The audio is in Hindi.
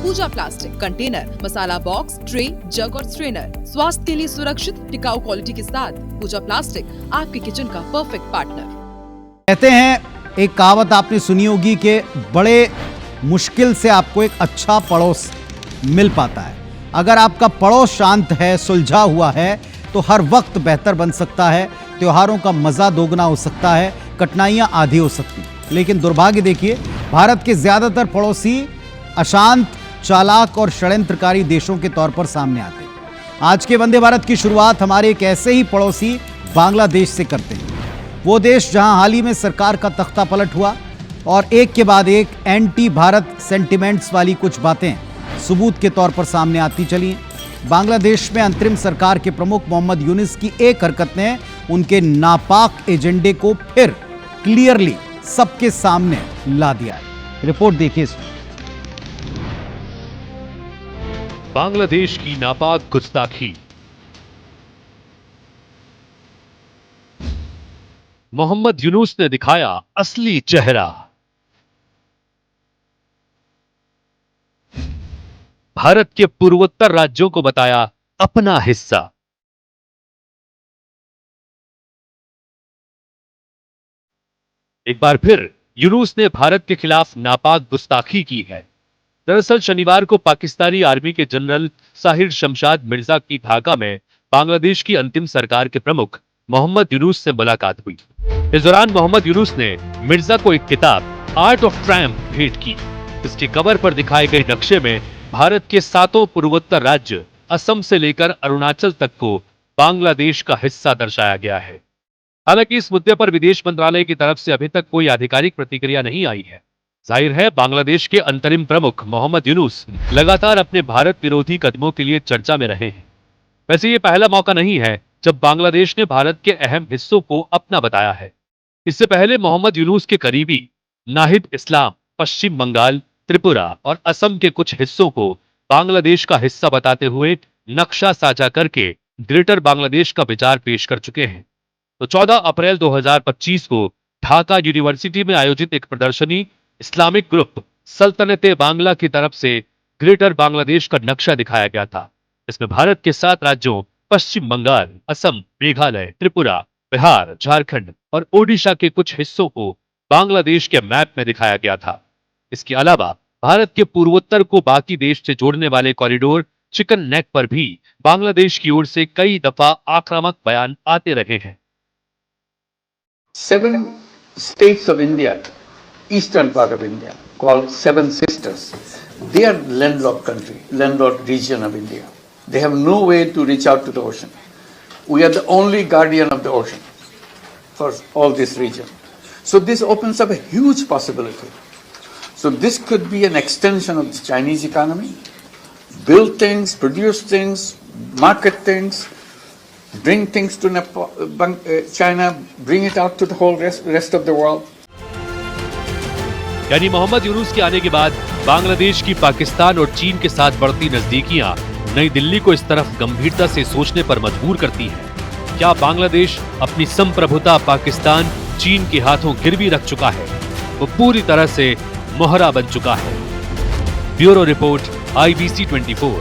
पूजा प्लास्टिक, कंटेनर, मसाला बॉक्स, ट्रे, जग और स्ट्रेनर। स्वास्थ्य के लिए सुरक्षित, टिकाऊ क्वालिटी के साथ पूजा प्लास्टिक आपके किचन का परफेक्ट पार्टनर। कहते हैं, एक कहावत आपने सुनी होगी कि बड़े मुश्किल से आपको एक अच्छा पड़ोस मिल पाता है। अगर आपका पड़ोस शांत है, सुलझा हुआ है, तो हर वक्त बेहतर बन सकता है, त्योहारों का मजा दोगुना हो सकता है, कठिनाइयां आधी हो सकती। लेकिन दुर्भाग्य देखिए, भारत के ज्यादातर पड़ोसी अशांत, चालाक और षड्यंत्रकारी देशों के तौर पर सामने आते हैं। आज के वंदे भारत की शुरुआत हमारे एक ऐसे ही पड़ोसी बांग्लादेश से करते हैं। वो देश जहां हाल ही में सरकार का तख्ता पलट हुआ और एक के बाद एक एंटी भारत सेंटिमेंट्स वाली कुछ बातें सबूत के तौर पर सामने आती चली। बांग्लादेश में अंतरिम सरकार के प्रमुख मोहम्मद यूनुस की एक हरकत ने उनके नापाक एजेंडे को फिर क्लियरली सबके सामने ला दिया है। रिपोर्ट देखिए इसमें। बांग्लादेश की नापाक गुस्ताखी। मोहम्मद यूनुस ने दिखाया असली चेहरा। भारत के पूर्वोत्तर राज्यों को बताया अपना हिस्सा। एक बार फिर यूनुस ने भारत के खिलाफ नापाक गुस्ताखी की है। दरअसल शनिवार को पाकिस्तानी आर्मी के जनरल साहिर शमशाद मिर्जा की ढाका में बांग्लादेश की अंतिम सरकार के प्रमुख मोहम्मद यूनुस से मुलाकात हुई। इस दौरान मोहम्मद यूनुस ने मिर्जा को एक किताब आर्ट ऑफ ट्रायम्फ भेंट की। इसके कवर पर दिखाए गए नक्शे में भारत के 7 पूर्वोत्तर राज्य असम से लेकर अरुणाचल तक को बांग्लादेश का हिस्सा दर्शाया गया है। हालांकि इस मुद्दे पर विदेश मंत्रालय की तरफ से अभी तक कोई आधिकारिक प्रतिक्रिया नहीं आई है। जाहिर है, बांग्लादेश के अंतरिम प्रमुख मोहम्मद यूनुस लगातार अपने भारत विरोधी कदमों के लिए चर्चा में रहे हैं। वैसे ये पहला मौका नहीं है जब बांग्लादेश ने भारत के अहम हिस्सों को अपना बताया है। इससे पहले मोहम्मद यूनुस के करीबी नाहिद इस्लाम पश्चिम बंगाल, त्रिपुरा और असम के कुछ हिस्सों को बांग्लादेश का हिस्सा बताते हुए नक्शा साझा करके ग्रेटर बांग्लादेश का विचार पेश कर चुके हैं। तो 14 अप्रैल 2025 को ढाका यूनिवर्सिटी में आयोजित एक प्रदर्शनी इस्लामिक ग्रुप सल्तनते बांग्ला की तरफ से ग्रेटर बांग्लादेश का नक्शा दिखाया गया था। इसमें भारत के 7 राज्यों पश्चिम बंगाल, असम, मेघालय, त्रिपुरा, बिहार, झारखंड और ओडिशा के कुछ हिस्सों को बांग्लादेश के मैप में दिखाया गया था। इसके अलावा भारत के पूर्वोत्तर को बाकी देश से जोड़ने वाले कॉरिडोर चिकन नेक पर भी बांग्लादेश की ओर से कई दफा आक्रामक बयान आते रहे हैं। 7 states of India, eastern part of India, called Seven Sisters, they are landlocked country, landlocked region of India. They have no way to reach out to the ocean. We are the only guardian of the ocean for all this region. So this opens up a huge possibility. So this could be an extension of the Chinese economy, build things, produce things, market things, bring things to China, bring it out to the whole rest of the world. यानी मोहम्मद यूनुस के आने के बाद बांग्लादेश की पाकिस्तान और चीन के साथ बढ़ती नजदीकियां नई दिल्ली को इस तरफ गंभीरता से सोचने पर मजबूर करती हैं। क्या बांग्लादेश अपनी संप्रभुता पाकिस्तान, चीन के हाथों गिरवी रख चुका है? वो पूरी तरह से मोहरा बन चुका है। Bureau report, IBC 24।